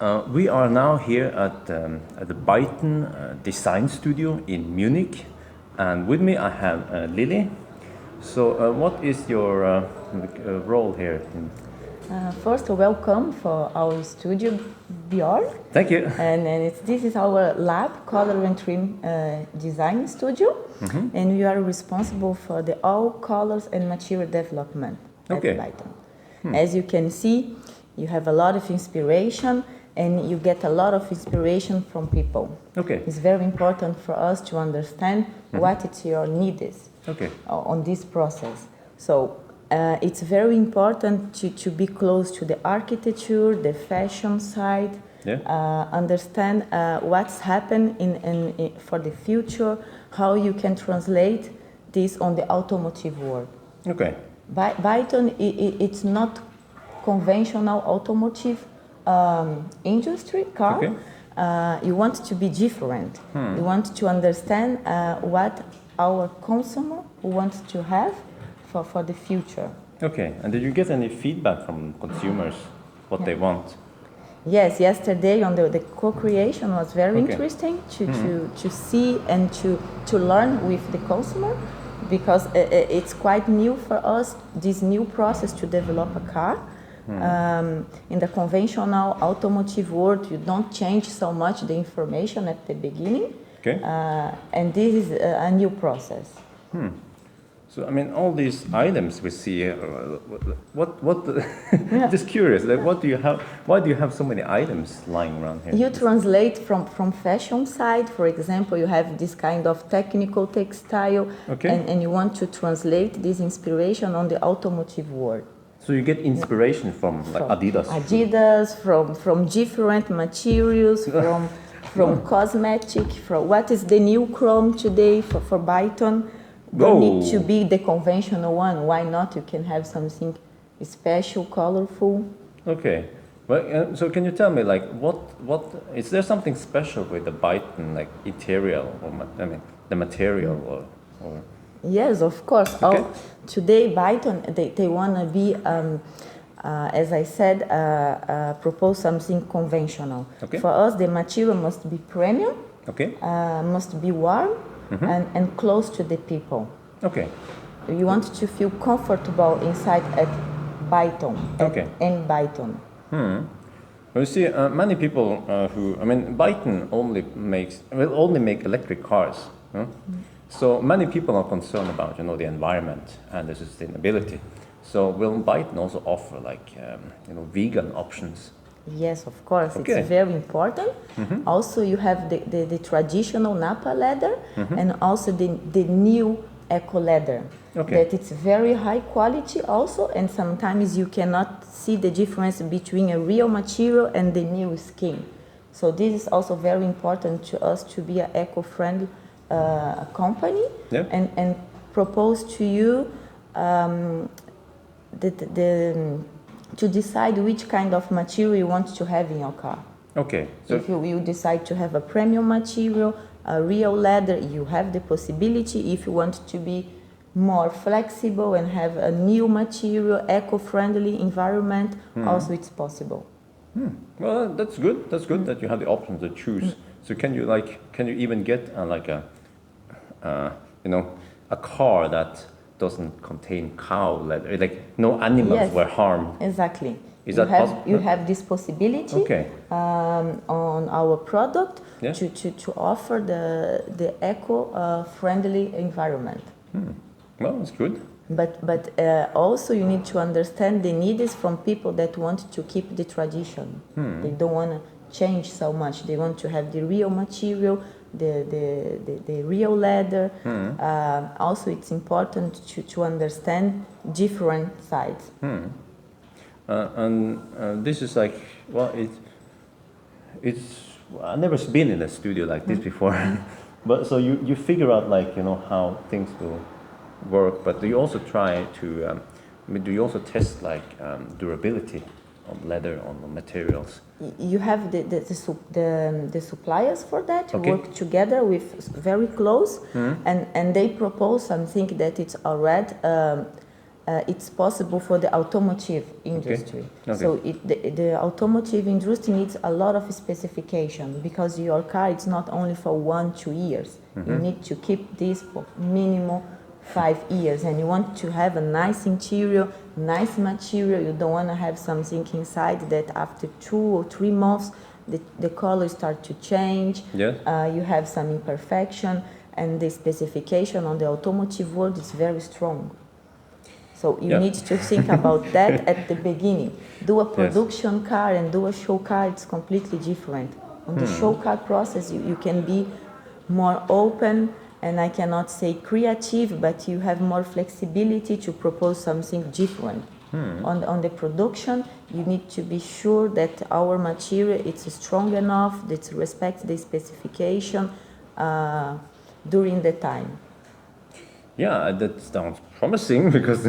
We are now here at the Byton Design Studio in Munich, and with me I have Lilli. So, what is your role here? First, welcome for our studio, Bjorn. Thank you. And this is our lab, color and trim design studio, and we are responsible for the all colors and material development at Byton. As you can see, you have a lot of inspiration, and you get a lot of inspiration from people. It's very important for us to understand what it's your needs on this process. So it's very important to be close to the architecture, the fashion side, understand what's happened for the future, how you can translate this on the automotive world. Byton, it's not conventional automotive industry car. You want to be different. You want to understand what our consumer wants to have for the future. And did you get any feedback from consumers, what they want? Yes, yesterday on the co-creation was very interesting to see and to learn with the consumer, because it's quite new for us, this new process to develop a car. In the conventional automotive world, you don't change so much the information at the beginning, and this is a new process. So, I mean, all these items we see, just curious, like, what do you have? Why do you have so many items lying around here? You translate from fashion side. For example, you have this kind of technical textile, and you want to translate this inspiration on the automotive world. So you get inspiration from like Adidas? Adidas, from different materials, from cosmetic, from what is the new chrome today for Byton. Don't need to be the conventional one. Why not? You can have something special, colorful. Well, so can you tell me, like, what is there something special with the Byton, like interior, or I mean, the material, or? Yes, of course. Today, Byton, they want to be, as I said, propose something conventional. For us, the material must be premium, must be warm, and close to the people. You want to feel comfortable inside at Byton, in Byton. Well, you see, many people Byton only make electric cars. So many people are concerned about, the environment and the sustainability. So will Byton also offer like, vegan options? Yes, of course. It's very important. Also, you have the traditional Napa leather and also the new eco leather. That it's very high quality also, and sometimes you cannot see the difference between a real material and the new skin. So this is also very important to us to be an eco-friendly company and propose to you to decide which kind of material you want to have in your car. So if you decide to have a premium material, a real leather, you have the possibility. If you want to be more flexible and have a new material, eco-friendly environment, also it's possible. Well, that's good. That's good that you have the option to choose. So can you even get a car that doesn't contain cow leather, like no animals were harmed? Exactly. Is that possible? You have this possibility on our product to offer the eco-friendly environment. Well, that's good. But also you need to understand the needs from people that want to keep the tradition. They don't want to change so much. They want to have the real material, the real leather. Also, it's important to understand different sides. And this is like, well, I've never been in a studio like this before. But so you figure out, like, how things will work, but do you also try to do you also test like durability on leather, on the materials? You have the suppliers for that. You work together with very close, and they propose something that it's already it's possible for the automotive industry. Okay. So the automotive industry needs a lot of specification because your car is not only for 1-2 years. You need to keep this for minimum 5 years, and you want to have a nice interior, nice material. You don't want to have something inside that after 2 or 3 months the color start to change. Yes. You have some imperfection, and the specification on the automotive world is very strong. So you need to think about that at the beginning. Do a production car and do a show car, it's completely different. On the show car process, you can be more open, and I cannot say creative, but you have more flexibility to propose something different. On the production, you need to be sure that our material is strong enough, that respects the specification during the time. Yeah, that sounds promising because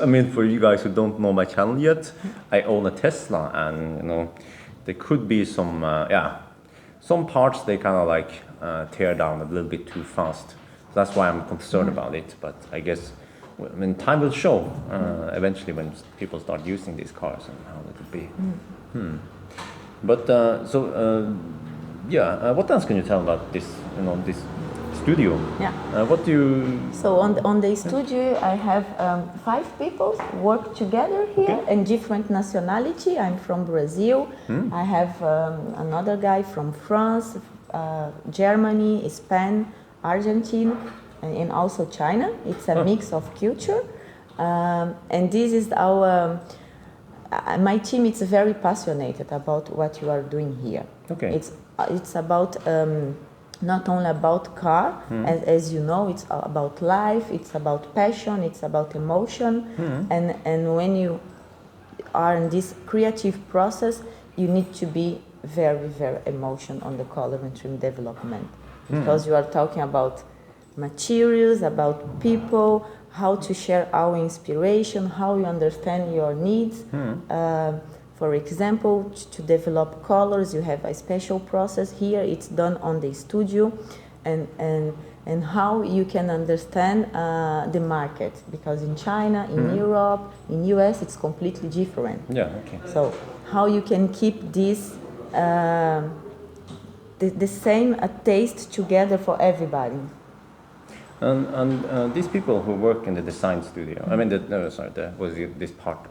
I mean, for you guys who don't know my channel yet, I own a Tesla, and there could be some some parts they kind of like tear down a little bit too fast. That's why I'm concerned about it. But I guess time will show eventually when people start using these cars and how it would be. But what else can you tell about this? This studio. Yeah. What do you? So on the studio, I have 5 people work together here in different nationality. I'm from Brazil. I have another guy from France, Germany, Spain, Argentina, and also China. It's a mix of culture, and this is our. My team is very passionate about what you are doing here. Okay. It's about. Not only about car, as you know, it's about life, it's about passion, it's about emotion, and when you are in this creative process, you need to be very, very emotional on the color and trim development, because you are talking about materials, about people, how to share our inspiration, how you understand your needs. For example, to develop colors, you have a special process here. It's done on the studio, and how you can understand the market, because in China, in Europe, in US, it's completely different. Yeah. Okay. So how you can keep this the same taste together for everybody. And these people who work in the design studio, I mean, this part.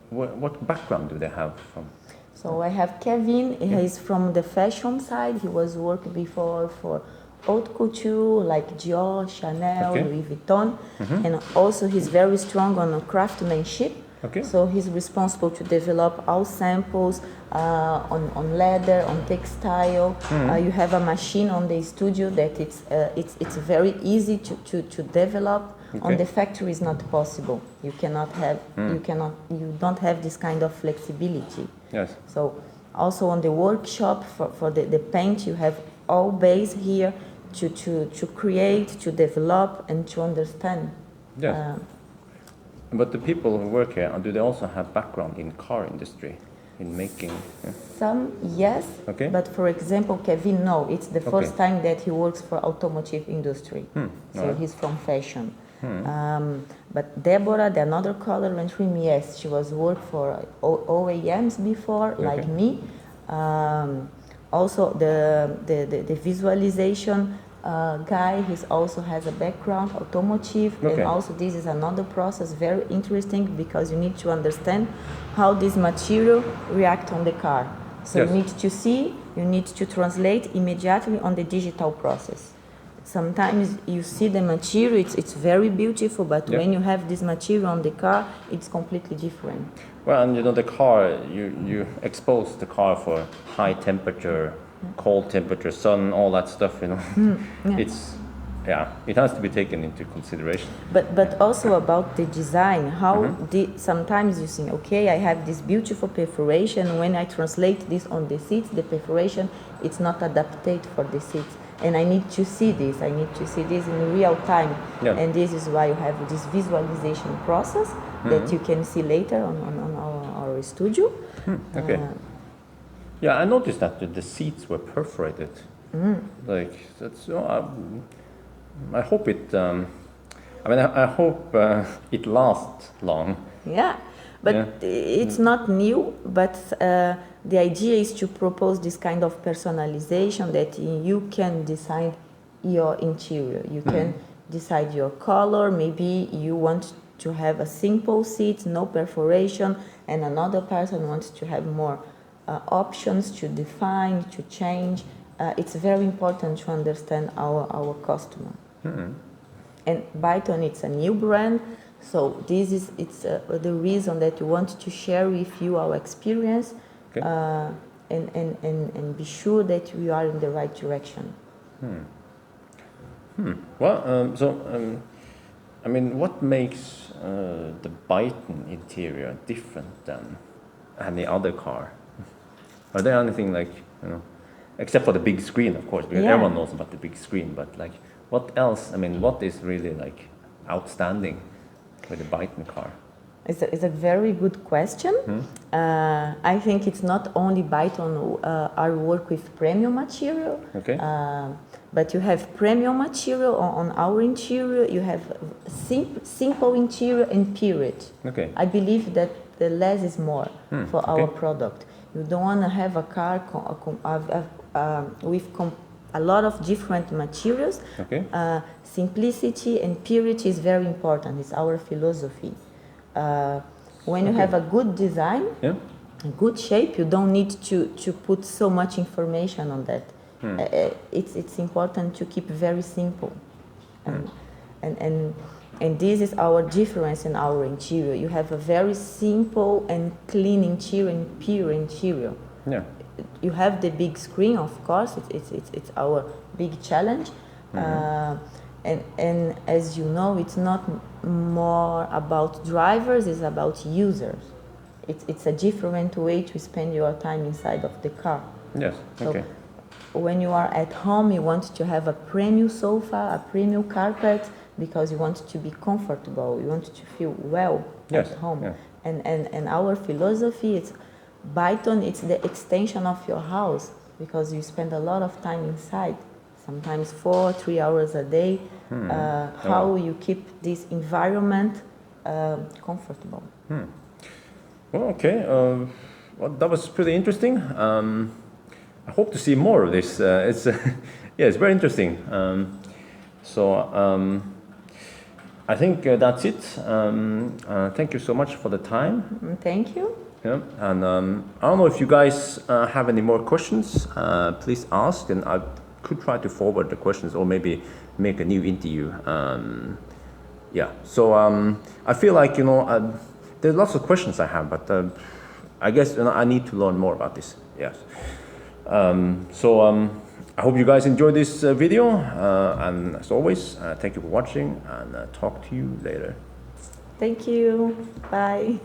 What background do they have from? So I have Kevin. He's from the fashion side. He was working before for haute couture like Dior, Chanel, Louis Vuitton, and also he's very strong on craftsmanship. Okay. So he's responsible to develop all samples on leather, on textile. You have a machine on the studio that it's very easy to develop. Okay. On the factory is not possible. You cannot have you don't have this kind of flexibility. Yes. So also on the workshop for the paint, you have all base here to create, to develop, and to understand. Yes. But the people who work here, do they also have background in car industry, in making? Some yes. Okay. But for example, Kevin, no. It's the first time that he works for automotive industry. So he's from fashion. But Deborah, the another color and trim, yes, she was worked for OEMs before, like me. Also the visualization guy, he also has a background automotive, and also this is another process very interesting, because you need to understand how this material react on the car. So you need to see, you need to translate immediately on the digital process. Sometimes you see the material, it's very beautiful, but when you have this material on the car, it's completely different. Well, and the car, you expose the car for high temperature, cold temperature, sun, all that stuff, it has to be taken into consideration. But also about the design, how sometimes you think, okay, I have this beautiful perforation, when I translate this on the seats, the perforation, it's not adapted for the seats. And I need to see this. I need to see this in real time. Yeah. And this is why you have this visualization process that you can see later on our studio. Okay. I noticed that the seats were perforated. Like that's. I hope it. I mean, I hope it lasts long. Yeah, but it's not new, but the idea is to propose this kind of personalization that you can design your interior. You can decide your color. Maybe you want to have a simple seat, no perforation, and another person wants to have more options to define, to change. It's very important to understand our customer. And Byton, it's a new brand, so this is the reason that we want to share with you our experience, and be sure that we are in the right direction. Well, I mean, what makes the Byton interior different than any other car? Are there anything like, you know, except for the big screen, of course, because everyone knows about the big screen, but like, what else? I mean, what is really like outstanding with the Byton car? It's a very good question. I think it's not only Byton our work with premium material, but you have premium material on our interior. You have simple interior and period. I believe that the less is more for our product. You don't want to have a car with a lot of different materials. Simplicity and purity is very important. It's our philosophy. When you have a good design, a good shape, you don't need to put so much information on that. It's important to keep very simple. And this is our difference in our interior. You have a very simple and clean interior and pure interior. You have the big screen, of course. It's our big challenge. And as you know, it's not more about drivers, it's about users. It's a different way to spend your time inside of the car. So when you are at home, you want to have a premium sofa, a premium carpet, because you want to be comfortable, you want to feel well at home. And our philosophy is Byton, it's the extension of your house, because you spend a lot of time inside, sometimes 4-3 hours a day. How you keep this environment comfortable. Well, well, that was pretty interesting. I hope to see more of this. It's very interesting. I think that's it. Thank you so much for the time. Thank you. And I don't know if you guys have any more questions. Please ask, and I could try to forward the questions, or maybe make a new interview. I feel like, you know, there's lots of questions I have, but I guess, you know, I need to learn more about this. I hope you guys enjoyed this video, and as always, thank you for watching, and talk to you later. Thank you. Bye.